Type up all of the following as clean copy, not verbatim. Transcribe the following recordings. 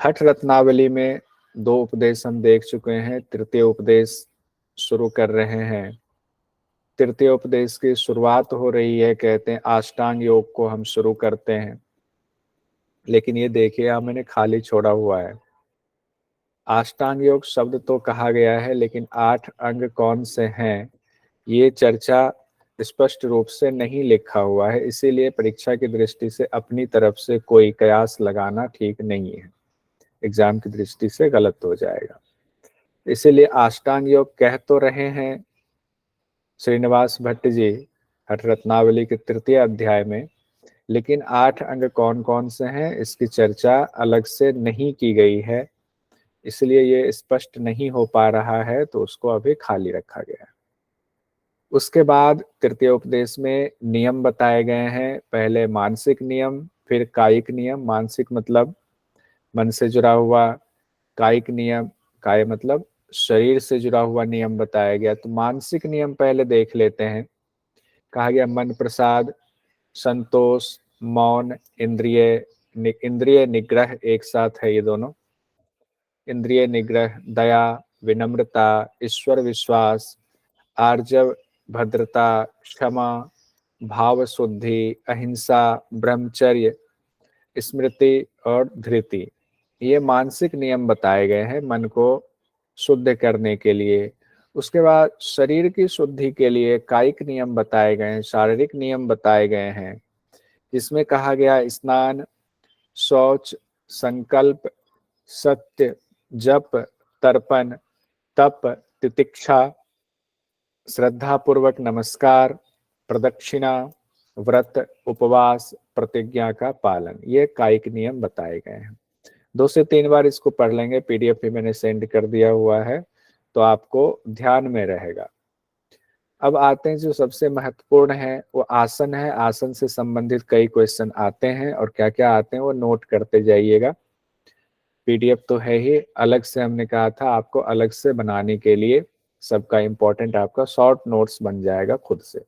हठ रत्नावली में 2 उपदेश हम देख चुके हैं, तृतीय उपदेश शुरू कर रहे हैं। तृतीय उपदेश की शुरुआत हो रही है, कहते हैं अष्टांग योग को हम शुरू करते हैं। लेकिन ये देखिए यहाँ मैंने खाली छोड़ा हुआ है। अष्टांग योग शब्द तो कहा गया है, लेकिन 8 अंग कौन से हैं ये चर्चा स्पष्ट रूप से नहीं लिखा हुआ है। इसीलिए परीक्षा की दृष्टि से अपनी तरफ से कोई कयास लगाना ठीक नहीं है, एग्जाम की दृष्टि से गलत हो जाएगा। इसीलिए अष्टांग योग कह तो रहे हैं श्रीनिवास भट्ट जी हठ रत्नावली के तृतीय अध्याय में, लेकिन 8 अंग कौन कौन से हैं इसकी चर्चा अलग से नहीं की गई है। इसलिए ये स्पष्ट नहीं हो पा रहा है, तो उसको अभी खाली रखा गया है। उसके बाद तृतीय उपदेश में नियम बताए गए हैं। पहले मानसिक नियम, फिर कायिक नियम। मानसिक मतलब मन से जुड़ा हुआ, कायिक नियम, काय मतलब शरीर से जुड़ा हुआ नियम बताया गया। तो मानसिक नियम पहले देख लेते हैं। कहा गया मन प्रसाद, संतोष, मौन, इंद्रिय निग्रह, एक साथ है ये दोनों। इंद्रिय निग्रह, दया, विनम्रता, ईश्वर विश्वास, आर्जव, भद्रता, क्षमा, भाव शुद्धि, अहिंसा, ब्रह्मचर्य, स्मृति और धृति। ये मानसिक नियम बताए गए हैं मन को शुद्ध करने के लिए। उसके बाद शरीर की शुद्धि के लिए कायिक नियम बताए गए हैं, शारीरिक नियम बताए गए हैं, जिसमें कहा गया स्नान, शौच, संकल्प, सत्य, जप, तर्पण, तप, तितिक्षा, श्रद्धा पूर्वक नमस्कार, प्रदक्षिणा, व्रत, उपवास, प्रतिज्ञा का पालन। ये कायिक नियम बताए गए हैं। 2 से 3 बार इसको पढ़ लेंगे, पीडीएफ भी मैंने सेंड कर दिया हुआ है, तो आपको ध्यान में रहेगा। अब आते हैं जो सबसे महत्वपूर्ण है, वो आसन है। आसन से संबंधित कई क्वेश्चन आते हैं, और क्या क्या आते हैं वो नोट करते जाइएगा। पीडीएफ तो है ही, अलग से हमने कहा था आपको अलग से बनाने के लिए, सबका इंपॉर्टेंट आपका शॉर्ट नोट्स बन जाएगा खुद से।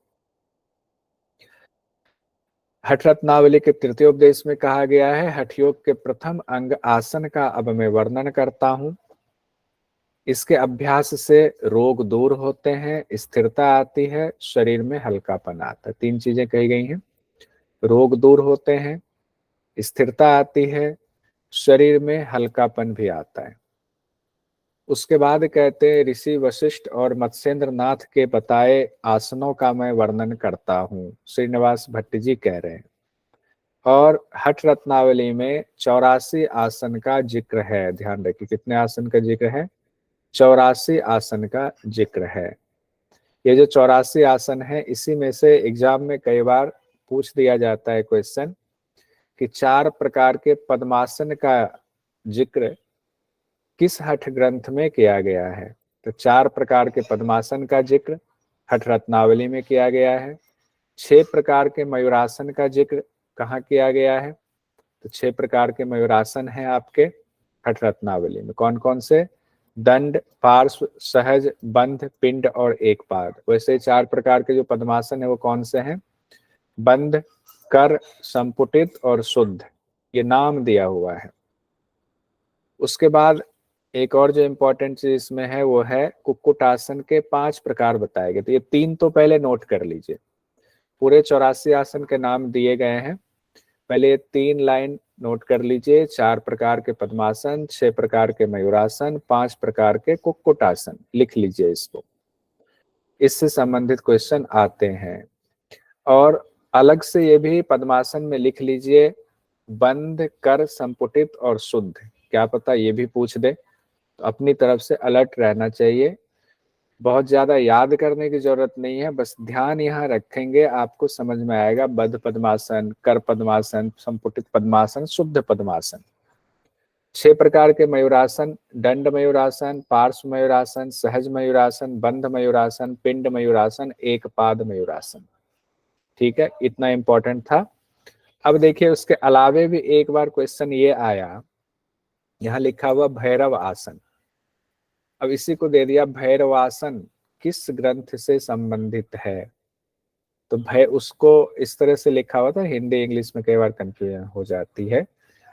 हठ रत्नावली के तृतीय उपदेश में कहा गया है हठ योग के प्रथम अंग आसन का अब मैं वर्णन करता हूं। इसके अभ्यास से रोग दूर होते हैं, स्थिरता आती है, शरीर में हल्कापन आता है। 3 चीजें कही गई हैं। रोग दूर होते हैं, स्थिरता आती है, शरीर में हल्कापन भी आता है। उसके बाद कहते हैं ऋषि वशिष्ठ और मत्स्येंद्र नाथ के बताए आसनों का मैं वर्णन करता हूँ, श्रीनिवास भट्ट जी कह रहे हैं। और हठ रत्नावली में 84 आसन का जिक्र है। ध्यान रखिए कितने आसन का जिक्र है, 84 आसन का जिक्र है। ये जो 84 आसन है, इसी में से एग्जाम में कई बार पूछ दिया जाता है क्वेश्चन कि 4 प्रकार के पद्मासन का जिक्र किस हठ ग्रंथ में किया गया है। तो 4 प्रकार के पद्मासन का जिक्र हठ रत्नावली में किया गया है। 6 प्रकार के मयूरासन का जिक्र कहाँ किया गया है, तो 6 प्रकार के मयूरासन हैं आपके हठ रत्नावली में। कौन कौन से, दंड, पार्श्व, सहज, बंध, पिंड और एक पाद। वैसे 4 प्रकार के जो पद्मासन है वो कौन से हैं, बंध, कर, संपुटित और शुद्ध, ये नाम दिया हुआ है। उसके बाद एक और जो इंपॉर्टेंट चीज इसमें है वो है कुक्कुटासन के 5 प्रकार बताए गए। तो ये 3 तो पहले नोट कर लीजिए। पूरे 84 आसन के नाम दिए गए हैं, पहले 3 लाइन नोट कर लीजिए। 4 प्रकार के पद्मासन, 6 प्रकार के मयूरासन, 5 प्रकार के कुक्कुटासन, लिख लीजिए इसको। इससे संबंधित क्वेश्चन आते हैं। और अलग से ये भी पद्मासन में लिख लीजिए बंध, कर, संपुटित और शुद्ध, क्या पता ये भी पूछ दे, तो अपनी तरफ से अलर्ट रहना चाहिए। बहुत ज्यादा याद करने की जरूरत नहीं है, बस ध्यान यहाँ रखेंगे आपको समझ में आएगा। बद्ध पद्मासन, कर पद्मासन, संपुटित पद्मासन, शुद्ध पद्मासन। 6 प्रकार के मयूरासन, दंड मयूरासन, पार्श्व मयूरासन, सहज मयूरासन, बंध मयूरासन, पिंड मयूरासन, एक पाद मयूरासन। ठीक है, इतना इंपॉर्टेंट था। अब देखिए उसके अलावे भी एक बार क्वेश्चन ये आया, यहाँ लिखा हुआ भैरव आसन। अब इसी को दे दिया भैरवासन किस ग्रंथ से संबंधित है, तो उसको इस तरह से लिखा हुआ था, हिंदी इंग्लिश में कई बार कंफ्यूजन हो जाती है।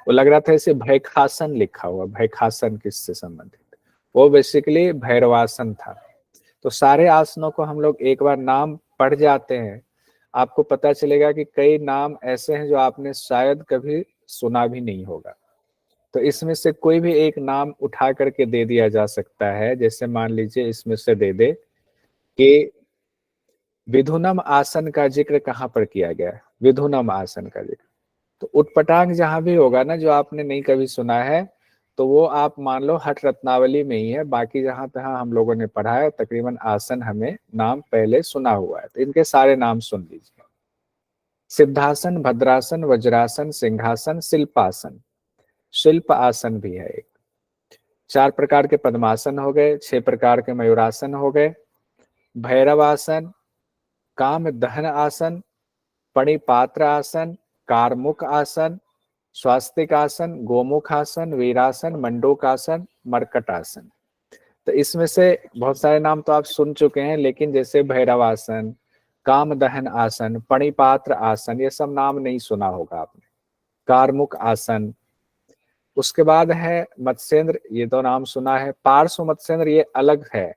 वो लग रहा था इसे भयखासन लिखा हुआ, भयखासन किससे संबंधित, वो बेसिकली भैरवासन था। तो सारे आसनों को हम लोग एक बार नाम पढ़ जाते हैं, आपको पता चलेगा कि कई नाम ऐसे हैं जो आपने शायद कभी सुना भी नहीं होगा। तो इसमें से कोई भी एक नाम उठा करके दे दिया जा सकता है। जैसे मान लीजिए इसमें से दे दे कि विधुनम आसन का जिक्र कहाँ पर किया गया है, विधुनम आसन का जिक्र। तो उटपटांग जहां भी होगा ना, जो आपने नहीं कभी सुना है, तो वो आप मान लो हठ रत्नावली में ही है। बाकी जहां तहां हम लोगों ने पढ़ा है तकरीबन आसन हमें नाम पहले सुना हुआ है, तो इनके सारे नाम सुन लीजिए। सिद्धासन, भद्रासन, वज्रासन, सिंहासन, शिल्पासन, शिल्प आसन भी है एक। 4 प्रकार के पद्मासन हो गए, 6 प्रकार के मयूरासन हो गए, भैरव आसन, काम दहन आसन, पणिपात्र आसन, कारमुक आसन, स्वास्तिक आसन, गोमुख आसन, वीरासन, मंडूकासन, मरकट आसन। तो इसमें से बहुत सारे नाम तो आप सुन चुके हैं, लेकिन जैसे भैरव आसन, काम दहन आसन, पणिपात्र आसन, ये सब नाम नहीं सुना होगा आपने। कारमुक आसन, उसके बाद है मत्स्येंद्र, ये तो नाम सुना है। पार्श्व मत्स्येंद्र ये अलग है,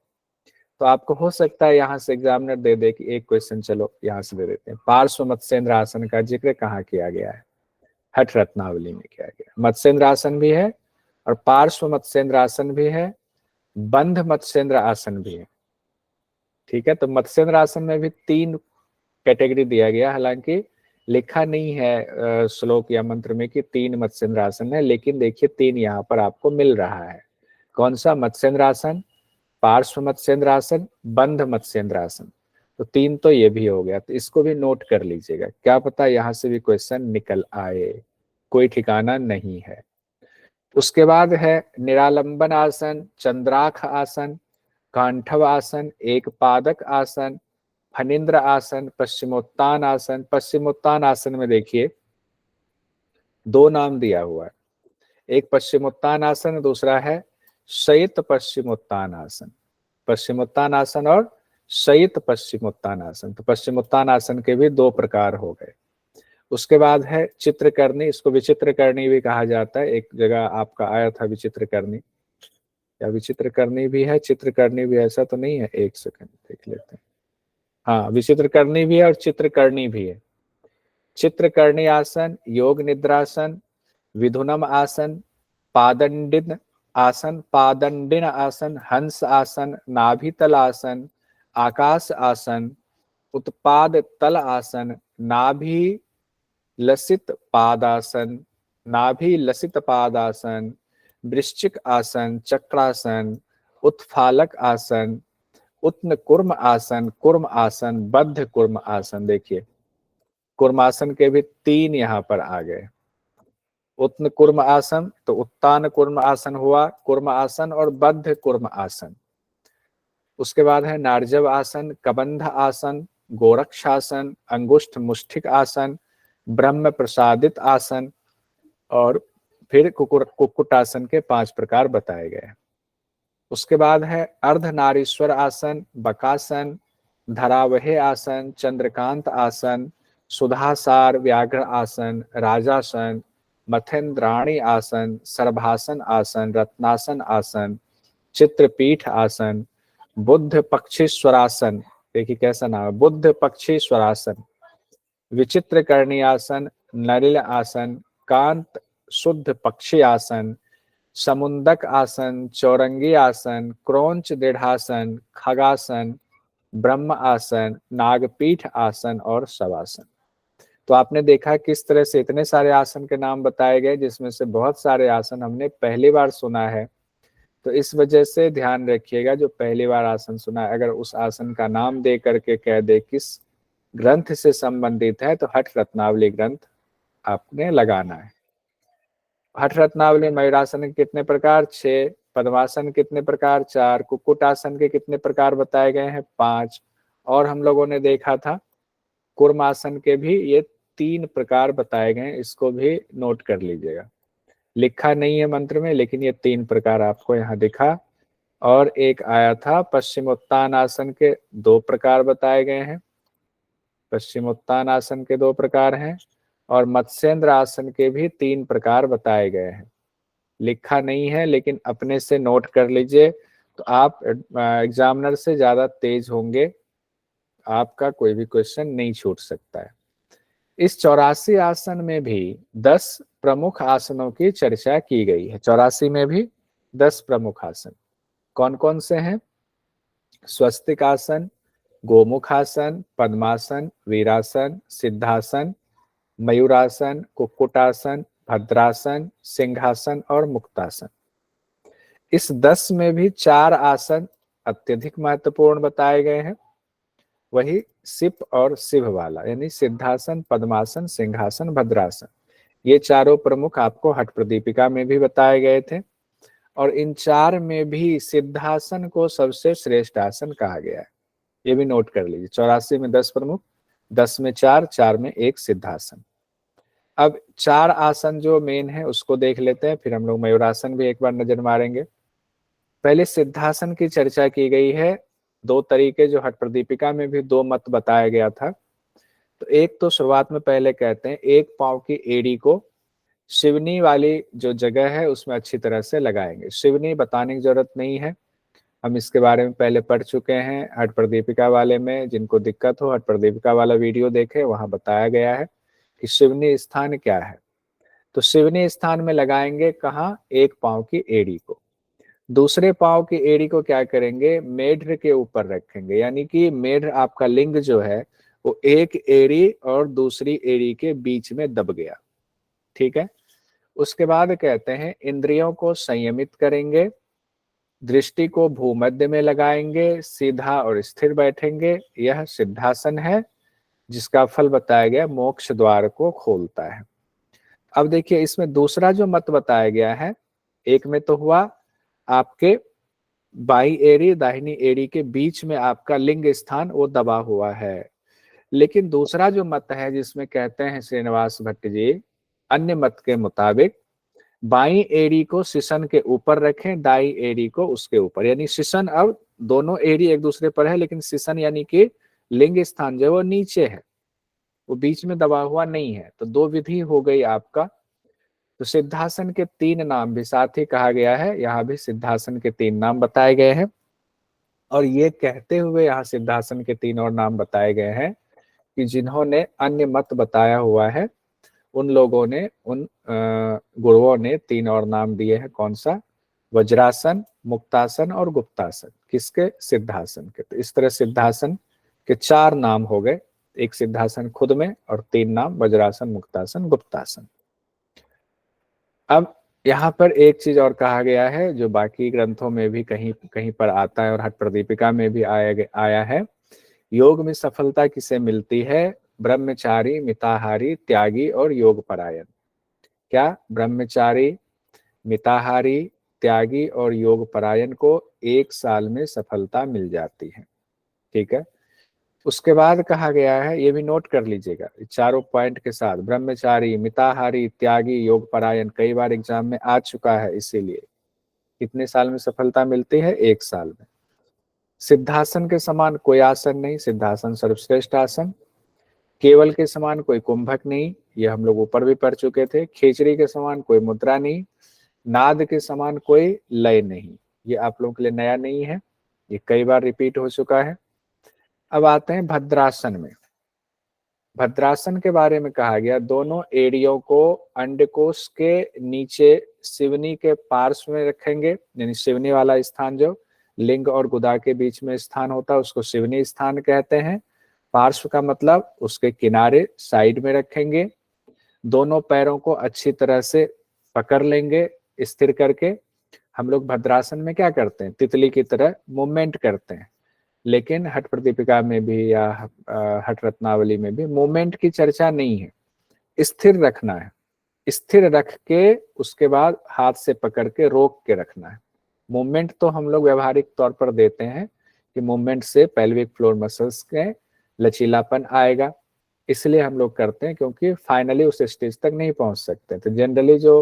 तो आपको हो सकता है यहाँ से एग्जामिनर दे दे कि एक क्वेश्चन चलो यहाँ से दे देते हैं। पार्श्व मत्स्येंद्र आसन का जिक्र कहाँ किया गया है, हठ रत्नावली में किया गया। मत्स्येंद्र आसन भी है और पार्श्व मत्स्येंद्र आसन भी है, बंध मत्स्येंद्र आसन भी है। ठीक है, तो मत्स्येंद्र आसन में भी 3 कैटेगरी दिया गया, हालांकि लिखा नहीं है श्लोक या मंत्र में कि 3 मत्स्येंद्र आसन है, लेकिन देखिए 3 यहाँ पर आपको मिल रहा है। कौन सा, मत्स्येंद्र आसन, पार्श्व मत्स्येंद्र आसन, बंध मत्स्येंद्र आसन। तो 3 तो ये भी हो गया, तो इसको भी नोट कर लीजिएगा, क्या पता यहाँ से भी क्वेश्चन निकल आए, कोई ठिकाना नहीं है। उसके बाद है निरालंबन आसन, चंद्राक्ष आसन, कांठव आसन, एक पादक आसन, फनिंद्र आसन, पश्चिमोत्तान आसन। पश्चिमोत्तान आसन में देखिए 2 नाम दिया हुआ है, एक पश्चिमोत्तान आसन, दूसरा है शयित पश्चिमोत्तान आसन। पश्चिमोत्तान आसन और शयित पश्चिमोत्तान आसन, तो पश्चिमोत्तान आसन के भी 2 प्रकार हो गए। उसके बाद है चित्रकर्णी, इसको विचित्रकर्णी भी कहा जाता है। एक जगह आपका आया था विचित्रकर्णी, या विचित्रकर्णी भी है, चित्रकर्णी भी, ऐसा तो नहीं है, एक सेकंड देख लेते हैं। हाँ, विचित्रकर्णी भी है और चित्रकर्णी भी है। चित्रकर्णी आसन, योग निद्रासन, विधुनम आसन, पादंडिन आसन, पादंडिन आसन, हंस आसन, नाभितल आसन, आकाश आसन, उत्पाद तल आसन, नाभि लसित पादासन, नाभि लसित पादासन, वृश्चिक आसन, चक्रासन, उत्फालक आसन, उत्न कुर्म आसन, कुर्म आसन, बद्ध कुर्म आसन। देखिए कुर्मासन के भी 3 यहाँ पर आ गए। उत्न कुर्म आसन, तो उत्तान कुर्म आसन हुआ, कुर्म आसन और बद्ध कुर्म आसन। उसके बाद है नार्जव आसन, कबंध आसन, गोरक्षासन, अंगुष्ठ मुष्टिक आसन, ब्रह्म प्रसादित आसन, और फिर कुक्कुटासन के 5 प्रकार बताए गए। उसके बाद है अर्धनारीश्वर आसन, बकासन, धरावहे आसन, चंद्रकांत आसन, सुधासार व्याघ्र आसन, राजासन, मथेंद्राणी आसन, सर्भासन आसन, रत्नासन आसन, चित्रपीठ आसन, बुद्ध पक्षीश्वरासन। देखिए कैसा नाम है, बुद्ध पक्षीश्वरासन, विचित्र करणी आसन, नलिल आसन, कांत शुद्ध पक्षी आसन, समुंदक आसन, चौरंगी आसन, क्रोंच दृढ़ासन, खगासन, ब्रह्म आसन, नागपीठ आसन और शवासन। तो आपने देखा किस तरह से इतने सारे आसन के नाम बताए गए, जिसमें से बहुत सारे आसन हमने पहली बार सुना है। तो इस वजह से ध्यान रखिएगा, जो पहली बार आसन सुना है, अगर उस आसन का नाम दे करके कह दे किस ग्रंथ से संबंधित है, तो हठ रत्नावली ग्रंथ आपने लगाना है। हठ रत्नावली मयूरासन के कितने प्रकार, 6, पद्मासन कितने प्रकार, 4, कुक्कुटासन के कितने प्रकार बताए गए हैं, 5, और हम लोगों ने देखा था कूर्मासन के भी ये 3 प्रकार बताए गए हैं। इसको भी नोट कर लीजिएगा, लिखा नहीं है मंत्र में, लेकिन ये 3 प्रकार आपको यहाँ दिखा। और एक आया था पश्चिमोत्तान आसन के 2 प्रकार बताए गए हैं, पश्चिमोत्तान आसन के 2 प्रकार हैं। और मत्स्येंद्र आसन के भी 3 प्रकार बताए गए हैं। लिखा नहीं है लेकिन अपने से नोट कर लीजिए, तो आप एग्जामिनर से ज्यादा तेज होंगे, आपका कोई भी क्वेश्चन नहीं छूट सकता है। इस 84 आसन में भी 10 प्रमुख आसनों की चर्चा की गई है। 84 में भी 10 प्रमुख आसन कौन कौन से हैं? स्वस्तिक आसन, गोमुख आसन, पद्मासन, वीरासन, सिद्धासन, मयूरासन, कुक्कुटासन, भद्रासन, सिंहासन और मुक्तासन। इस 10 में भी 4 आसन अत्यधिक महत्वपूर्ण बताए गए हैं। वही सिप और शिव वाला, यानी सिद्धासन, पद्मासन, सिंहासन, भद्रासन, ये चारों प्रमुख आपको हठ प्रदीपिका में भी बताए गए थे। और इन 4 में भी सिद्धासन को सबसे श्रेष्ठ आसन कहा गया है, ये भी नोट कर लीजिए। 84 में 10 प्रमुख, 10 में 4, 4 में 1 सिद्धासन। अब 4 आसन जो मेन है उसको देख लेते हैं, फिर हम लोग मयूरासन भी एक बार नजर मारेंगे। पहले सिद्धासन की चर्चा की गई है। 2 तरीके, जो हठ प्रदीपिका में भी 2 मत बताया गया था। तो एक तो शुरुआत में पहले कहते हैं, एक पांव की एड़ी को शिवनी वाली जो जगह है उसमें अच्छी तरह से लगाएंगे। शिवनी बताने की जरूरत नहीं है, हम इसके बारे में पहले पढ़ चुके हैं हठ प्रदीपिका वाले में। जिनको दिक्कत हो हठ प्रदीपिका वाला वीडियो देखे, वहां बताया गया है कि शिवनी स्थान क्या है। तो शिवनी स्थान में लगाएंगे कहाँ? एक पांव की एड़ी को। दूसरे पांव की एड़ी को क्या करेंगे? मेढ्र के ऊपर रखेंगे, यानी कि मेढ्र आपका लिंग जो है वो एक एड़ी और दूसरी एड़ी के बीच में दब गया। ठीक है। उसके बाद कहते हैं इंद्रियों को संयमित करेंगे, दृष्टि को भूमध्य में लगाएंगे, सीधा और स्थिर बैठेंगे। यह सिद्धासन है जिसका फल बताया गया मोक्ष द्वार को खोलता है। अब देखिए इसमें दूसरा जो मत बताया गया है, एक में तो हुआ आपके बाई एड़ी दाहिनी एड़ी के बीच में आपका लिंग स्थान वो दबा हुआ है। लेकिन दूसरा जो मत है जिसमें कहते हैं श्रीनिवास भट्ट जी, अन्य मत के मुताबिक बाई एड़ी को सिसन के ऊपर रखें, दाई एड़ी को उसके ऊपर, यानी सिसन, अब दोनों एड़ी एक दूसरे पर है लेकिन सिसन यानी कि लिंग स्थान जो वो नीचे है, वो बीच में दबा हुआ नहीं है। तो 2 विधि हो गई आपका। तो सिद्धासन के 3 नाम भी साथ ही कहा गया है, यहाँ भी सिद्धासन के 3 नाम बताए गए हैं। और ये कहते हुए यहाँ सिद्धासन के 3 और नाम बताए गए हैं कि जिन्होंने अन्य मत बताया हुआ है उन लोगों ने, उन गुरुओं ने 3 और नाम दिए हैं। कौन सा? वज्रासन, मुक्तासन और गुप्तासन। किसके? सिद्धासन के। तो इस तरह सिद्धासन के 4 नाम हो गए, एक सिद्धासन खुद में और 3 नाम वज्रासन, मुक्तासन, गुप्तासन। अब यहाँ पर एक चीज और कहा गया है जो बाकी ग्रंथों में भी कहीं कहीं पर आता है और हठ प्रदीपिका में भी आया है। योग में सफलता किसे मिलती है? ब्रह्मचारी, मिताहारी, त्यागी और योग परायण। क्या? ब्रह्मचारी, मिताहारी, त्यागी और योग परायण को 1 साल में सफलता मिल जाती है। ठीक है। उसके बाद कहा गया है, ये भी नोट कर लीजिएगा चारों पॉइंट के साथ, ब्रह्मचारी, मिताहारी, त्यागी, योग परायण कई बार एग्जाम में आ चुका है। इसीलिए कितने साल में सफलता मिलती है? 1 साल में। सिद्धासन के समान कोई आसन नहीं, सिद्धासन सर्वश्रेष्ठ आसन। केवल के समान कोई कुंभक नहीं, ये हम लोग ऊपर भी पढ़ चुके थे। खेचरी के समान कोई मुद्रा नहीं, नाद के समान कोई लय नहीं। ये आप लोगों के लिए नया नहीं है, ये कई बार रिपीट हो चुका है। अब आते हैं भद्रासन में। भद्रासन के बारे में कहा गया, दोनों एड़ियों को अंडकोश के नीचे शिवनी के पार्श्व में रखेंगे, यानी शिवनी वाला स्थान जो लिंग और गुदा के बीच में स्थान होता है उसको शिवनी स्थान कहते हैं। पार्श्व का मतलब उसके किनारे, साइड में रखेंगे। दोनों पैरों को अच्छी तरह से पकड़ लेंगे स्थिर करके। हम लोग भद्रासन में क्या करते हैं? तितली की तरह मूवमेंट करते हैं, लेकिन हठ प्रदीपिका में भी या हठ रत्नावली में भी मूवमेंट की चर्चा नहीं है। स्थिर रखना है, स्थिर रख के उसके बाद हाथ से पकड़ के रोक के रखना है। मूवमेंट तो हम लोग व्यवहारिक तौर पर देते हैं कि मूवमेंट से पेल्विक फ्लोर मसल्स के लचीलापन आएगा, इसलिए हम लोग करते हैं, क्योंकि फाइनली उस स्टेज तक नहीं पहुंच सकते। तो जनरली जो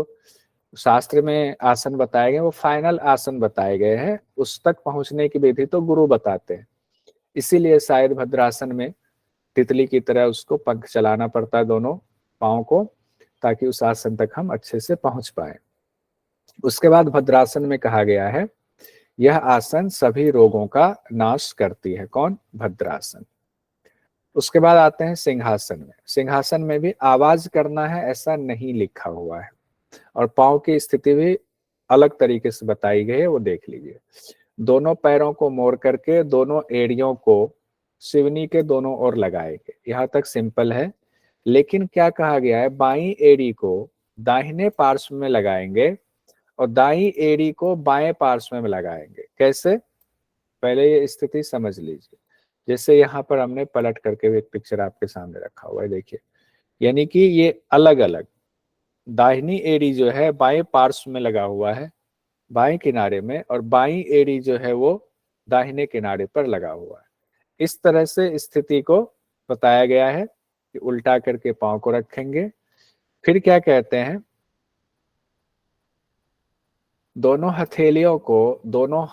शास्त्र में आसन बताए गए वो फाइनल आसन बताए गए हैं, उस तक पहुंचने की विधि तो गुरु बताते हैं। इसीलिए शायद भद्रासन में तितली की तरह उसको पंख चलाना पड़ता है दोनों पाँव को, ताकि उस आसन तक हम अच्छे से पहुंच पाए। उसके बाद भद्रासन में कहा गया है यह आसन सभी रोगों का नाश करती है। कौन? भद्रासन। उसके बाद आते हैं सिंहासन में। सिंहासन में भी आवाज करना है ऐसा नहीं लिखा हुआ है, और पाँव की स्थिति भी अलग तरीके से बताई गई है, वो देख लीजिए। दोनों पैरों को मोड़ करके दोनों एड़ियों को शिवनी के दोनों ओर लगाएंगे। यहाँ तक सिंपल है, लेकिन क्या कहा गया है, बाईं एड़ी को दाहिने पार्श्व में लगाएंगे और दाईं एड़ी को बाएं पार्श्व में लगाएंगे। कैसे? पहले ये स्थिति समझ लीजिए। जैसे यहाँ पर हमने पलट करके भी एक पिक्चर आपके सामने रखा हुआ है, देखिए। यानी कि ये अलग अलग, दाहिनी एड़ी जो है बाएं पार्श्व में लगा हुआ है बाएं किनारे में, और बाईं एड़ी जो है वो दाहिने किनारे पर लगा हुआ है। इस तरह से स्थिति को बताया गया है कि उल्टा करके पांव को रखेंगे। फिर क्या कहते हैं, दोनों हथेलियों को दोनों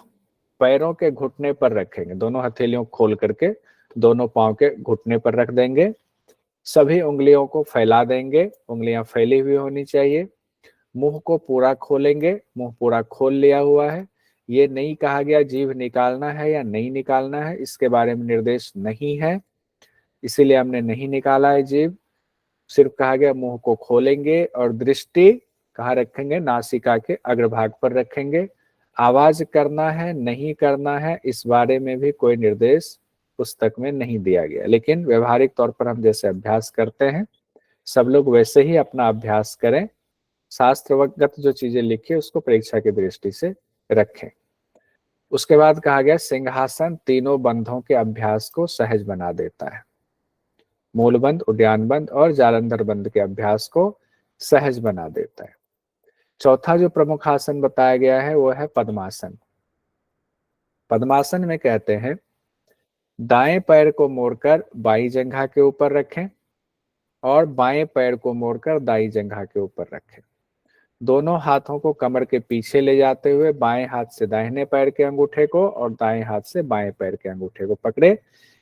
पैरों के घुटने पर रखेंगे। दोनों हथेलियों को खोल करके दोनों पांव के घुटने पर रख देंगे। सभी उंगलियों को फैला देंगे, उंगलियां फैली हुई होनी चाहिए। मुंह को पूरा खोलेंगे, मुंह पूरा खोल लिया हुआ है। ये नहीं कहा गया जीभ निकालना है या नहीं निकालना है, इसके बारे में निर्देश नहीं है, इसीलिए हमने नहीं निकाला है जीभ। सिर्फ कहा गया मुंह को खोलेंगे और दृष्टि कहाँ रखेंगे? नासिका के अग्रभाग पर रखेंगे। आवाज करना है नहीं करना है, इस बारे में भी कोई निर्देश पुस्तक में नहीं दिया गया, लेकिन व्यवहारिक तौर पर हम जैसे अभ्यास करते हैं सब लोग वैसे ही अपना अभ्यास करें। शास्त्रवगत जो चीजें लिखी उसको परीक्षा की दृष्टि से रखें। उसके बाद कहा गया सिंहासन तीनों बंधों के अभ्यास को सहज बना देता है। मूलबंध, उद्यान बंध और जालंधर बंध के अभ्यास को सहज बना देता है। चौथा जो प्रमुख आसन बताया गया है वो है पद्मासन। पद्मासन में कहते हैं दाएं पैर को मोड़कर बाईं जंघा के ऊपर रखें और बाएं पैर को मोड़कर दाईं जंघा के ऊपर रखें। दोनों हाथों को कमर के पीछे ले जाते हुए बाएं हाथ से दाहिने पैर के अंगूठे को और दाएं हाथ से बाएं पैर के अंगूठे को पकड़े,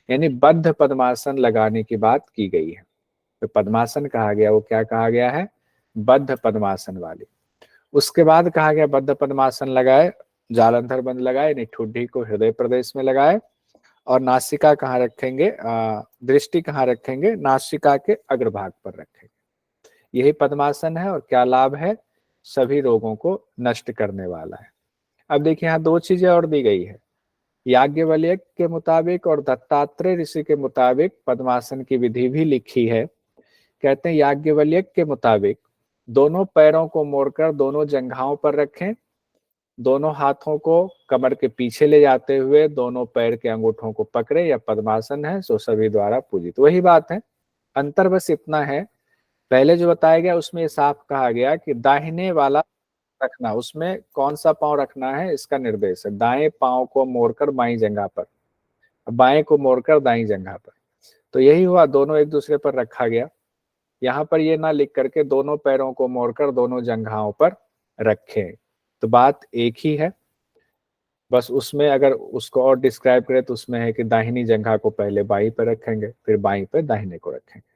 यानी बद्ध पद्मासन लगाने की बात की गई है। तो पद्मासन कहा गया वो क्या कहा गया है? बद्ध पद्मासन वाली। उसके बाद कहा गया बद्ध पद्मासन लगाए, जालंधर बंध लगाए, यानी ठुड्डी को हृदय प्रदेश में लगाए, और नासिका कहाँ रखेंगे? दृष्टि कहाँ रखेंगे? नासिका के अग्रभाग पर रखेंगे। यही पद्मासन है, और क्या लाभ है? सभी रोगों को नष्ट करने वाला है। अब देखिए यहाँ दो चीजें और दी गई है। याज्ञवल्क्य के मुताबिक और दत्तात्रेय ऋषि के मुताबिक पद्मासन की विधि भी लिखी है। कहते हैं याज्ञवल्क्य के मुताबिक दोनों पैरों को मोड़कर दोनों जंघाओं पर रखें, दोनों हाथों को कमर के पीछे ले जाते हुए दोनों पैर के अंगूठों को पकड़े, यह पद्मासन है, सो सभी द्वारा पूजित। वही बात है, अंतर बस इतना है, पहले जो बताया गया उसमें साफ कहा गया कि दाहिने वाला रखना, उसमें कौन सा पांव रखना है इसका निर्देश है। दाएं पांव को मोड़कर बाईं जंघा पर, बाएं को मोड़कर दाईं जंघा पर, तो यही हुआ, दोनों एक दूसरे पर रखा गया। यहाँ पर ये ना लिख करके दोनों पैरों को मोड़कर दोनों जंघाओं पर रखें, तो बात एक ही है। बस उसमें अगर उसको और डिस्क्राइब करें तो उसमें है कि दाहिनी जंघा को पहले बाईं पर रखेंगे, फिर बाईं पर दाहिने को रखेंगे।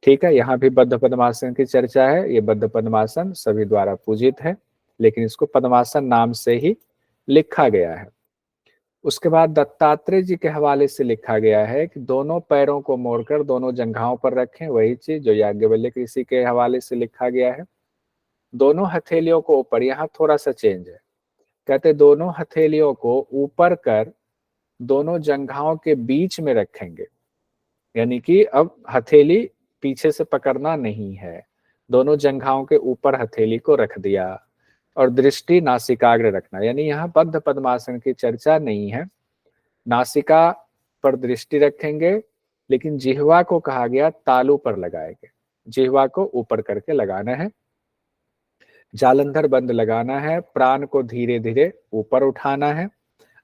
ठीक है, यहाँ भी बद्ध पद्मासन की चर्चा है। ये बद्ध पद्मासन सभी द्वारा पूजित है, लेकिन इसको पद्मासन नाम से ही लिखा गया है। उसके बाद दत्तात्रेय जी के हवाले से लिखा गया है कि दोनों पैरों को मोड़कर दोनों जंघाओं पर रखें, वही चीज जो याज्ञवल्क्य ऋषि के हवाले से लिखा गया है। दोनों हथेलियों को ऊपर, यहाँ थोड़ा सा चेंज है, कहते दोनों हथेलियों को ऊपर कर दोनों जंघाओं के बीच में रखेंगे, यानी कि अब हथेली पीछे से पकड़ना नहीं है, दोनों जंघाओं के ऊपर हथेली को रख दिया, और दृष्टि नासिकाग्र रखना, यानी यहाँ बद्ध पद्मासन की चर्चा नहीं है। नासिका पर दृष्टि रखेंगे, लेकिन जिह्वा को कहा गया तालू पर लगाएंगे, जिह्वा को ऊपर करके लगाना है। जालंधर बंद लगाना है, प्राण को धीरे धीरे ऊपर उठाना है,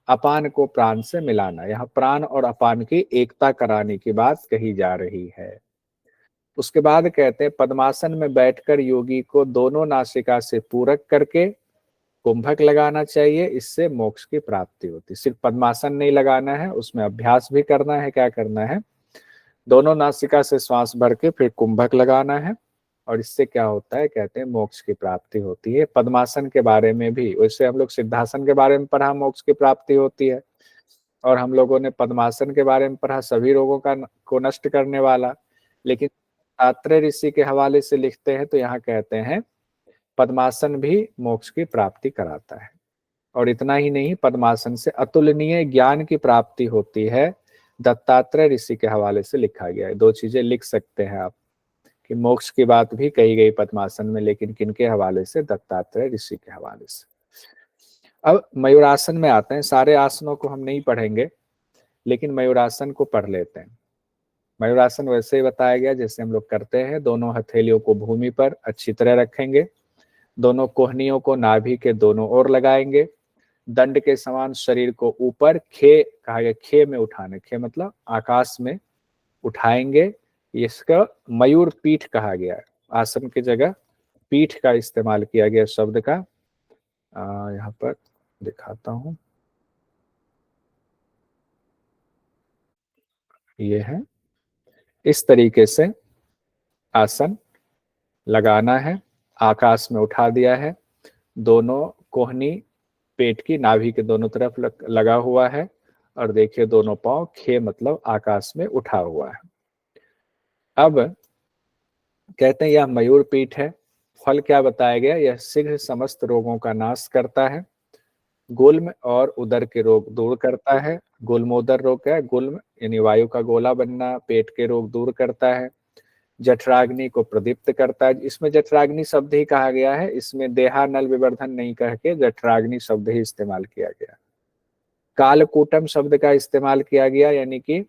अपान को प्राण से मिलाना। यहाँ प्राण और अपान की एकता कराने की बात कही जा रही है। उसके बाद कहते हैं पद्मासन में बैठकर योगी को दोनों नासिका से पूरक करके कुंभक लगाना चाहिए, इससे मोक्ष की प्राप्ति होती। सिर्फ पद्मासन नहीं लगाना है, उसमें अभ्यास भी करना है। क्या करना है? दोनों नासिका से श्वास भर के फिर कुंभक लगाना है, और इससे क्या होता है, कहते हैं मोक्ष की प्राप्ति होती है। पद्मासन के बारे में भी, वैसे हम लोग सिद्धासन के बारे में पढ़ा, मोक्ष की प्राप्ति होती है, और हम लोगों ने पद्मासन के बारे में पढ़ा, सभी रोगों को नष्ट करने वाला। लेकिन आत्रेय ऋषि के हवाले से लिखते हैं तो यहाँ कहते हैं पद्मासन भी मोक्ष की प्राप्ति कराता है। और इतना ही नहीं, पद्मासन से अतुलनीय ज्ञान की प्राप्ति होती है, दत्तात्रेय ऋषि के हवाले से लिखा गया है। दो चीजें लिख सकते हैं आप कि मोक्ष की बात भी कही गई पद्मासन में, लेकिन किनके हवाले से, दत्तात्रेय ऋषि के हवाले से। अब मयूरासन में आते हैं। सारे आसनों को हम नहीं पढ़ेंगे, लेकिन मयूरासन को पढ़ लेते हैं। मयूरासन वैसे ही बताया गया जैसे हम लोग करते हैं। दोनों हथेलियों को भूमि पर अच्छी तरह रखेंगे, दोनों कोहनियों को नाभि के दोनों ओर लगाएंगे, दंड के समान शरीर को ऊपर, खे कहा गया, खे में उठाने, खे मतलब आकाश में उठाएंगे। इसका मयूर पीठ कहा गया है। आसन की जगह पीठ का इस्तेमाल किया गया शब्द का। यहाँ पर दिखाता हूं, ये है। इस तरीके से आसन लगाना है, आकाश में उठा दिया है, दोनों कोहनी पेट की नाभि के दोनों तरफ लगा हुआ है, और देखिए दोनों पांव खे मतलब आकाश में उठा हुआ है। अब कहते हैं यह मयूर पीठ है। फल क्या बताया गया, यह शीघ्र समस्त रोगों का नाश करता है, गुल्म और उदर के रोग दूर करता है। गुल्मोदर रोग क्या है, गुल्म यानी वायु का गोला बनना, पेट के रोग दूर करता है। जठराग्नि को प्रदीप्त करता है। इसमें जठराग्नि शब्द ही कहा गया है, इसमें देहानल विवर्धन नहीं कह के जठराग्नि शब्द ही इस्तेमाल किया गया। कालकूटम शब्द का इस्तेमाल किया गया, यानी कि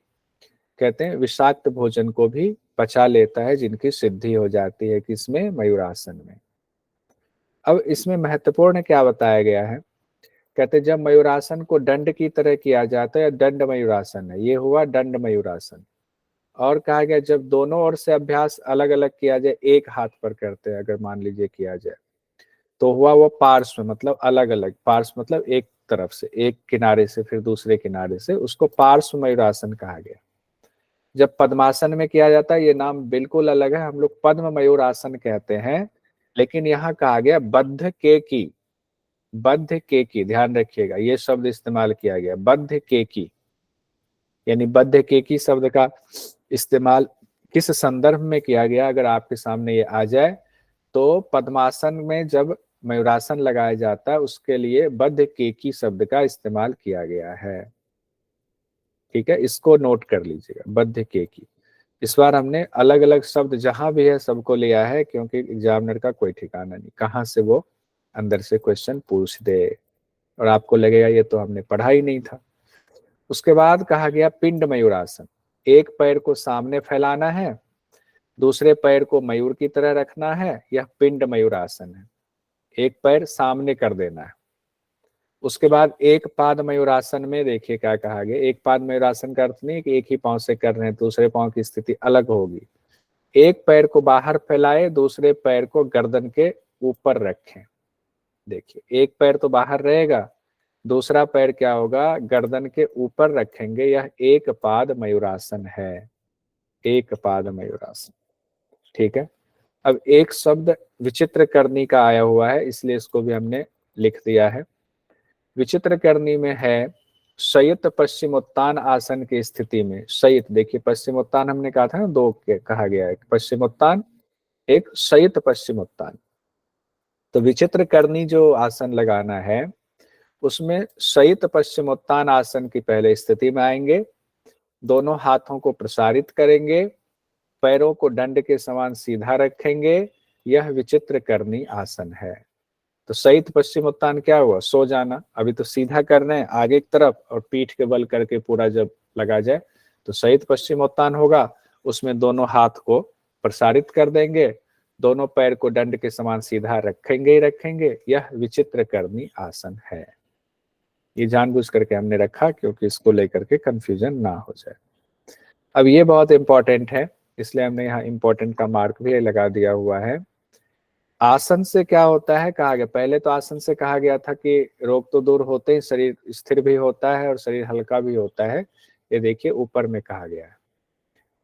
कहते हैं विषाक्त भोजन को भी पचा लेता है, जिनकी सिद्धि हो जाती है किसमें, मयूरासन में। अब इसमें महत्वपूर्ण क्या बताया गया है, कहते जब मयूरासन को दंड की तरह किया जाता है, दंड मयूरासन है, ये हुआ दंड मयूरासन। और कहा गया जब दोनों ओर से अभ्यास अलग अलग किया जाए, एक हाथ पर करते हैं अगर मान लीजिए किया जाए, तो हुआ वो पार्श्व मतलब अलग अलग, पार्श्व मतलब एक तरफ से, एक किनारे से फिर दूसरे किनारे से, उसको पार्श्व मयूरासन कहा गया। जब पद्मासन में किया जाता है, ये नाम बिल्कुल अलग है, हम लोग पद्म मयूर आसन कहते हैं, लेकिन यहाँ कहा गया बद्ध के की, बद्ध के की, ध्यान रखिएगा ये शब्द इस्तेमाल किया गया, बद्ध के की, यानी बद्ध के की शब्द का इस्तेमाल किस संदर्भ में किया गया, अगर आपके सामने ये आ जाए तो पद्मासन में जब मयूरासन लगाया जाता है उसके लिए बद्ध केकी शब्द का इस्तेमाल किया गया है। ठीक है, इसको नोट कर लीजिएगा, बद्ध केकी। इस बार हमने अलग अलग शब्द जहां भी है सबको लिया है, क्योंकि एग्जामिनर का कोई ठिकाना नहीं, कहाँ से वो अंदर से क्वेश्चन पूछ दे और आपको लगेगा ये तो हमने पढ़ा ही नहीं था। उसके बाद कहा गया पिंड मयूरासन। एक पैर को सामने फैलाना है, दूसरे पैर को मयूर की तरह रखना है, यह पिंड मयूरासन है। एक पैर सामने कर देना है। उसके बाद एक पाद मयूरासन में देखिए क्या कहा गया, एक पाद मयूरासन का अर्थ नहीं कि एक ही पांव से कर रहे हैं, दूसरे पांव की स्थिति अलग होगी। एक पैर को बाहर फैलाए, दूसरे पैर को गर्दन के ऊपर रखें। देखिए एक पैर तो बाहर रहेगा, दूसरा पैर क्या होगा, गर्दन के ऊपर रखेंगे, यह एक पाद मयूरासन है, एक पाद मयूरासन। ठीक है, अब एक शब्द विचित्र करनी का आया हुआ है, इसलिए इसको भी हमने लिख दिया है। विचित्र करनी में है शयित पश्चिमोत्तान आसन की स्थिति में, शयित देखिए पश्चिमोत्तान हमने कहा था ना, दो के कहा गया है, पश्चिमोत्तान एक शयित पश्चिमोत्तान। तो विचित्र करनी जो आसन लगाना है उसमें शयित पश्चिमोत्तान आसन की पहले स्थिति में आएंगे, दोनों हाथों को प्रसारित करेंगे, पैरों को दंड के समान सीधा रखेंगे, यह विचित्र करनी आसन है। तो शयित पश्चिमोत्तान क्या हुआ, सो जाना, अभी तो सीधा करना है आगे की तरफ और पीठ के बल करके पूरा जब लगा जाए तो शयित पश्चिमोत्तान होगा। उसमें दोनों हाथ को प्रसारित कर देंगे, दोनों पैर को दंड के समान सीधा रखेंगे ही रखेंगे, यह विचित्र करनी आसन है। ये जानबूझ करके हमने रखा क्योंकि इसको लेकर के कंफ्यूजन ना हो जाए। अब ये बहुत इंपॉर्टेंट है, इसलिए हमने यहाँ इंपॉर्टेंट का मार्क भी लगा दिया हुआ है। आसन से क्या होता है, कहा गया पहले तो आसन से कहा गया था कि रोग तो दूर होते ही, शरीर स्थिर भी होता है और शरीर हल्का भी होता है। ये देखिए ऊपर में कहा गया है,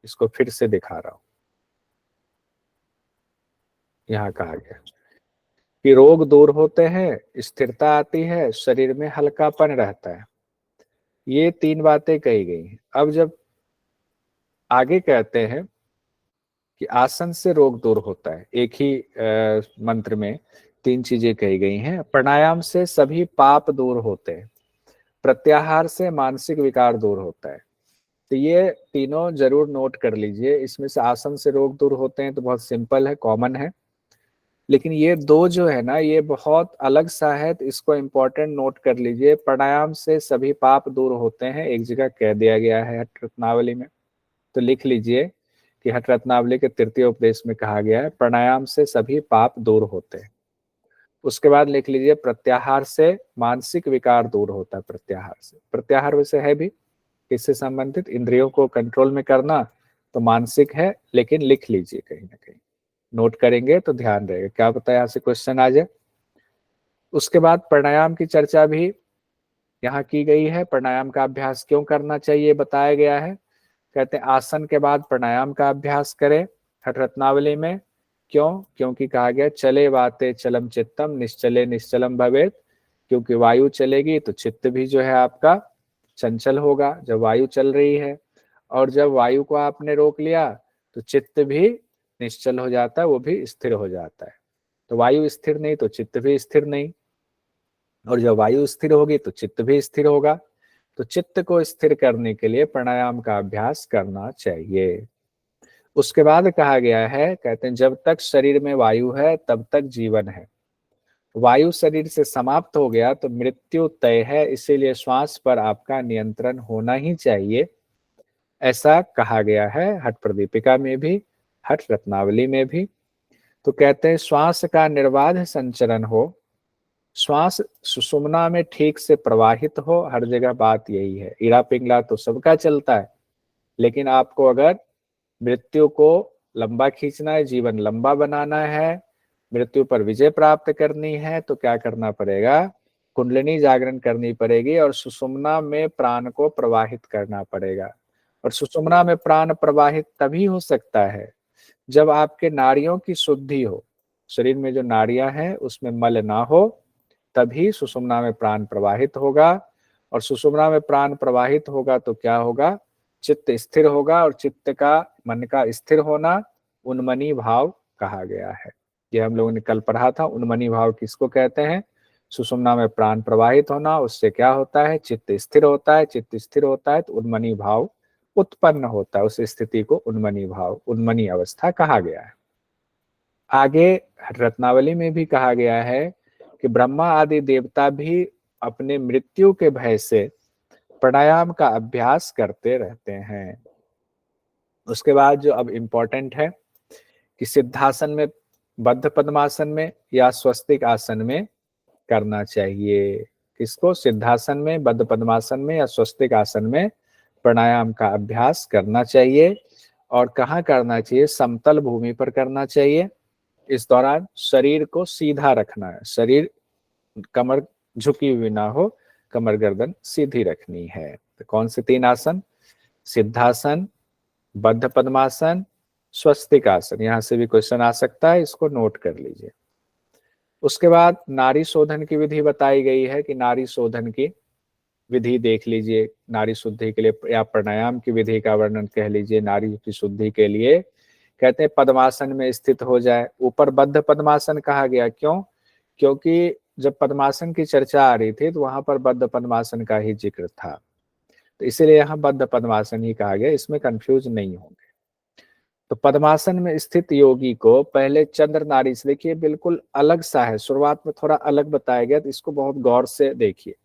इसको फिर से दिखा रहा हूं। यहाँ कहा गया कि रोग दूर होते हैं, स्थिरता आती है, शरीर में हल्कापन रहता है। ये 3 बातें कही गई हैं। अब जब आगे कहते हैं कि आसन से रोग दूर होता है, एक ही मंत्र में 3 चीजें कही गई हैं। प्राणायाम से सभी पाप दूर होते हैं, प्रत्याहार से मानसिक विकार दूर होता है। तो ये तीनों जरूर नोट कर लीजिए। इसमें से आसन से रोग दूर होते हैं तो बहुत सिंपल है, कॉमन है। लेकिन ये 2 जो है ना, ये बहुत अलग सा है, तो इसको इम्पोर्टेंट नोट कर लीजिए। प्राणायाम से सभी पाप दूर होते हैं, एक जगह कह दिया गया है हठ रत्नावली में, तो लिख लीजिए कि हठ रत्नावली के तृतीय उपदेश में कहा गया है प्राणायाम से सभी पाप दूर होते हैं। उसके बाद लिख लीजिए प्रत्याहार से मानसिक विकार दूर होता है। प्रत्याहार से, प्रत्याहार वैसे है भी किससे संबंधित, इंद्रियों को कंट्रोल में करना, तो मानसिक है, लेकिन लिख लीजिए कहीं ना कहीं, नोट करेंगे तो ध्यान रहेगा, क्या पता यहाँ से क्वेश्चन आ जाए। उसके बाद प्राणायाम की चर्चा भी यहाँ की गई है। प्राणायाम का अभ्यास क्यों करना चाहिए बताया गया है। कहते हैं आसन के बाद प्राणायाम का अभ्यास करें हठ रत्नावली में। क्यों? क्योंकि कहा गया चले वाते चलम चित्तम निश्चले निश्चलम भवेत। क्योंकि वायु चलेगी तो चित्त भी जो है आपका चंचल होगा, जब वायु चल रही है। और जब वायु को आपने रोक लिया तो चित्त भी निश्चल हो जाता है, वो भी स्थिर हो जाता है। तो वायु स्थिर नहीं तो चित्त भी स्थिर नहीं, और जब वायु स्थिर होगी तो चित्त भी स्थिर होगा। तो चित्त को स्थिर करने के लिए प्राणायाम का अभ्यास करना चाहिए। उसके बाद कहा गया है, कहते हैं जब तक शरीर में वायु है तब तक जीवन है, वायु शरीर से समाप्त हो गया तो मृत्यु तय है, इसीलिए श्वास पर आपका नियंत्रण होना ही चाहिए। ऐसा कहा गया है हठ प्रदीपिका में भी, हठ रत्नावली में भी। तो कहते हैं श्वास का निर्बाध संचरण हो, श्वास सुषुम्ना में ठीक से प्रवाहित हो, हर जगह बात यही है। इड़ा पिंगला तो सबका चलता है, लेकिन आपको अगर मृत्यु को लंबा खींचना है, जीवन लंबा बनाना है, मृत्यु पर विजय प्राप्त करनी है, तो क्या करना पड़ेगा, कुंडलिनी जागरण करनी पड़ेगी और सुषुम्ना में प्राण को प्रवाहित करना पड़ेगा। और सुषुम्ना में प्राण प्रवाहित तभी हो सकता है जब आपके नाड़ियों की शुद्धि हो, शरीर में जो नाड़ियां हैं उसमें मल ना हो, तभी सुषुम्ना में प्राण प्रवाहित होगा। और सुषुम्ना में प्राण प्रवाहित होगा तो क्या होगा, चित्त स्थिर होगा, और चित्त का, मन का स्थिर होना उन्मनी भाव कहा गया है। ये हम लोगों ने कल पढ़ा था, उन्मनी भाव किसको कहते हैं। सुषुम्ना में प्राण प्रवाहित होना, उससे क्या होता है, चित्त स्थिर होता है, चित्त स्थिर होता है तो उन्मनी भाव उत्पन्न होता है, उस स्थिति को उन्मनी भाव, उन्मनी अवस्था कहा गया है। आगे रत्नावली में भी कहा गया है कि ब्रह्मा आदि देवता भी अपने मृत्यु के भय से प्राणायाम का अभ्यास करते रहते हैं। उसके बाद जो अब इम्पोर्टेंट है कि सिद्धासन में, बद्ध पद्मासन में या स्वस्तिक आसन में करना चाहिए। किसको, सिद्धासन में, बद्ध पद्मासन में या स्वस्तिक आसन में प्राणायाम का अभ्यास करना चाहिए। और कहाँ करना चाहिए, समतल भूमि पर करना चाहिए। इस दौरान शरीर को सीधा रखना है, शरीर कमर झुकी हुई ना हो, कमर गर्दन सीधी रखनी है। तो कौन से 3 आसन, सिद्धासन, बद्ध पद्मासन, स्वस्तिक आसन। यहां से भी क्वेश्चन आ सकता है, इसको नोट कर लीजिए। उसके बाद नाड़ी शोधन की विधि बताई गई है कि नाड़ी शोधन की विधि देख लीजिए, नाड़ी शुद्धि के लिए, या प्राणायाम की विधि का वर्णन कह लीजिए नाड़ी की शुद्धि के लिए। कहते हैं पद्मासन में स्थित हो जाए। ऊपर बद्ध पद्मासन कहा गया, क्यों, क्योंकि जब पद्मासन की चर्चा आ रही थी तो वहां पर बद्ध पद्मासन का ही जिक्र था, तो इसीलिए यहाँ बद्ध पद्मासन ही कहा गया, इसमें कंफ्यूज नहीं होंगे। तो पद्मासन में स्थित योगी को पहले चंद्र नाड़ी से, देखिए बिल्कुल अलग सा है, शुरुआत में थोड़ा अलग बताया गया, तो इसको बहुत गौर से देखिए।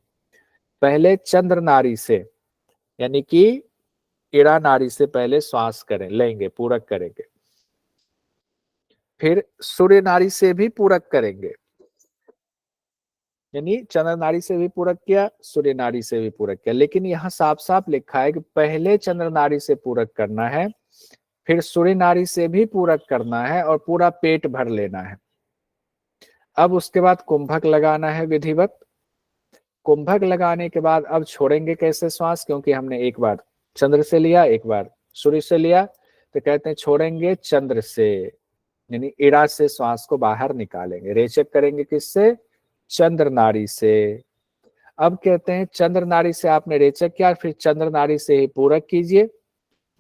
पहले चंद्र नाड़ी से, यानी कि इड़ा नाड़ी से पहले श्वास करें, लेंगे, पूरक करेंगे, फिर सूर्य नाड़ी से भी पूरक करेंगे, यानी चंद्र नाड़ी से भी पूरक किया, सूर्य नाड़ी से भी पूरक किया। लेकिन यहाँ साफ साफ लिखा है कि पहले चंद्र नाड़ी से पूरक करना है, फिर सूर्य नाड़ी से भी पूरक करना है, और पूरा पेट भर लेना है। अब उसके बाद कुंभक लगाना है विधिवत। कुंभक लगाने के बाद अब छोड़ेंगे कैसे श्वास, क्योंकि हमने एक बार चंद्र से लिया, एक बार सूर्य से लिया, तो कहते हैं छोड़ेंगे चंद्र से। यानी इड़ा से श्वास को बाहर निकालेंगे। रेचक करेंगे किससे? चंद्र नाड़ी से। अब कहते हैं चंद्र नाड़ी से आपने रेचक किया, फिर चंद्र नाड़ी से ही पूरक कीजिए,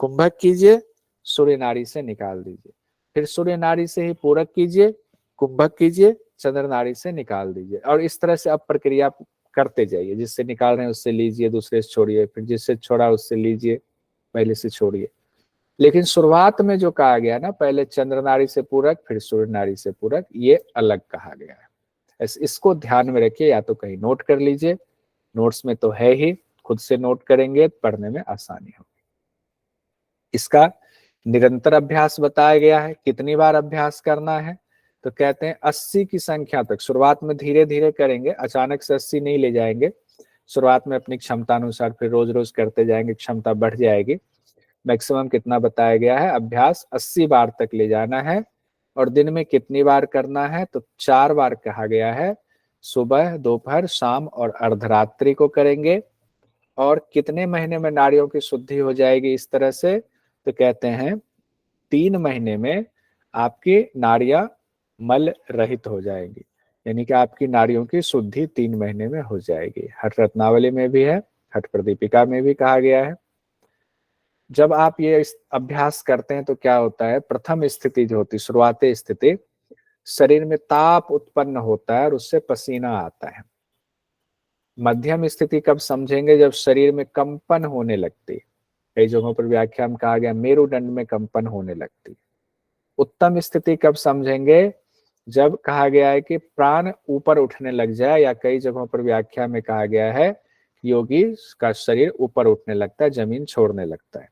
कुंभक कीजिए, सूर्य नाड़ी से निकाल दीजिए। फिर सूर्य नाड़ी से ही पूरक कीजिए, कुंभक कीजिए, चंद्र नाड़ी से निकाल दीजिए। और इस तरह से अब प्रक्रिया करते जाइए। जिससे निकाल रहे हैं उससे लीजिए, दूसरे से छोड़िए, फिर जिससे छोड़ा उससे लीजिए, पहले से छोड़िए। लेकिन शुरुआत में जो कहा गया ना, पहले चंद्र नाड़ी से पूरक फिर सूर्य नाड़ी से पूरक, ये अलग कहा गया है। इसको ध्यान में रखिए, या तो कहीं नोट कर लीजिए, नोट्स में तो है ही, खुद से नोट करेंगे पढ़ने में आसानी होगी। इसका निरंतर अभ्यास बताया गया है। कितनी बार अभ्यास करना है? तो कहते हैं 80 की संख्या तक। शुरुआत में धीरे धीरे करेंगे, अचानक से 80 नहीं ले जाएंगे। शुरुआत में अपनी क्षमता अनुसार, फिर रोज रोज करते जाएंगे, क्षमता बढ़ जाएगी। मैक्सिमम कितना बताया गया है? अभ्यास 80 बार तक ले जाना है। और दिन में कितनी बार करना है? तो 4 बार कहा गया है। सुबह, दोपहर, शाम और अर्धरात्रि को करेंगे। और कितने महीने में नाड़ियों की शुद्धि हो जाएगी इस तरह से? तो कहते हैं 3 महीने में आपकी नाड़ियां मल रहित हो जाएंगी। यानी कि आपकी नाड़ियों की शुद्धि 3 महीने में हो जाएगी। हठ रत्नावली में भी है, हठ प्रदीपिका में भी कहा गया है। जब आप ये अभ्यास करते हैं तो क्या होता है? प्रथम स्थिति जो होती है, शुरुआती स्थिति, शरीर में ताप उत्पन्न होता है और उससे पसीना आता है। मध्यम स्थिति कब समझेंगे? जब शरीर में कंपन होने लगती है। कई जगहों पर व्याख्या में कहा गया मेरुदंड में कंपन होने लगती है। उत्तम स्थिति कब समझेंगे? जब कहा गया है कि प्राण ऊपर उठने लग जाए, या कई जगहों पर व्याख्या में कहा गया है योगी का शरीर ऊपर उठने लगता है, जमीन छोड़ने लगता है।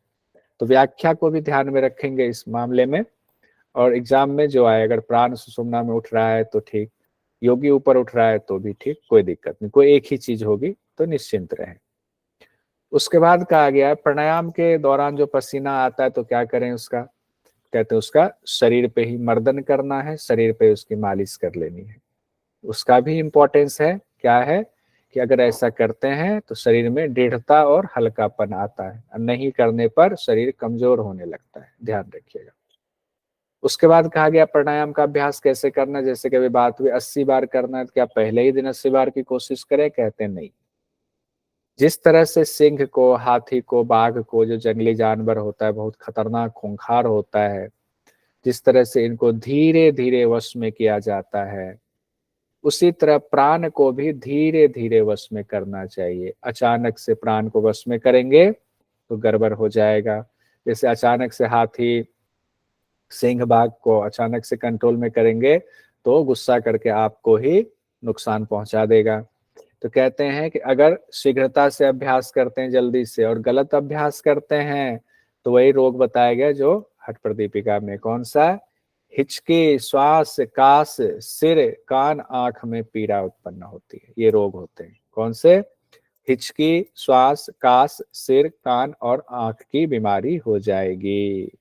तो व्याख्या को भी ध्यान में रखेंगे इस मामले में। और एग्जाम में जो आए, अगर प्राण सुषुम्ना में उठ रहा है तो ठीक, योगी ऊपर उठ रहा है तो भी ठीक, कोई दिक्कत नहीं, कोई एक ही चीज होगी तो निश्चिंत रहे। उसके बाद कहा गया है प्राणायाम के दौरान जो पसीना आता है तो क्या करें उसका? कहते हैं उसका शरीर पे ही मर्दन करना है, शरीर पे उसकी मालिश कर लेनी है। उसका भी इंपॉर्टेंस है। क्या है कि अगर ऐसा करते हैं तो शरीर में दृढ़ता और हल्कापन आता है, नहीं करने पर शरीर कमजोर होने लगता है, ध्यान रखिएगा। उसके बाद कहा गया प्राणायाम का अभ्यास कैसे करना। जैसे कि अभी बात हुई 80 बार करना है, तो क्या पहले ही दिन 80 बार की कोशिश करें? कहते हैं नहीं। जिस तरह से सिंह को, हाथी को, बाघ को, जो जंगली जानवर होता है बहुत खतरनाक खूंखार होता है, जिस तरह से इनको धीरे धीरे वश में किया जाता है, उसी तरह प्राण को भी धीरे धीरे वश में करना चाहिए। अचानक से प्राण को वश में करेंगे तो गड़बड़ हो जाएगा। जैसे अचानक से हाथी, सिंह, बाघ को अचानक से कंट्रोल में करेंगे तो गुस्सा करके आपको ही नुकसान पहुंचा देगा। तो कहते हैं कि अगर शीघ्रता से अभ्यास करते हैं, जल्दी से, और गलत अभ्यास करते हैं तो वही रोग बताया गया जो हठ प्रदीपिका में। कौन सा? हिचकी, श्वास, कास, सिर, कान, आंख में पीड़ा उत्पन्न होती है। ये रोग होते हैं। कौन से? हिचकी, श्वास, कास, सिर, कान और आंख की बीमारी हो जाएगी।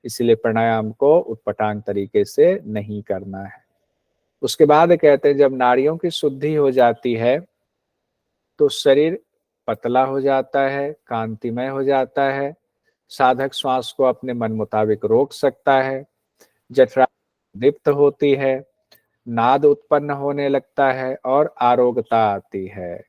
इसलिए प्राणायाम को उटपटांग तरीके से नहीं करना है। उसके बाद कहते हैं जब नाड़ियों की शुद्धि हो जाती है तो शरीर पतला हो जाता है, कांतिमय हो जाता है। साधक श्वास को अपने मन मुताबिक रोक सकता है। जठरा दीप्त होती है, नाद उत्पन्न होने लगता है और आरोग्यता आती है।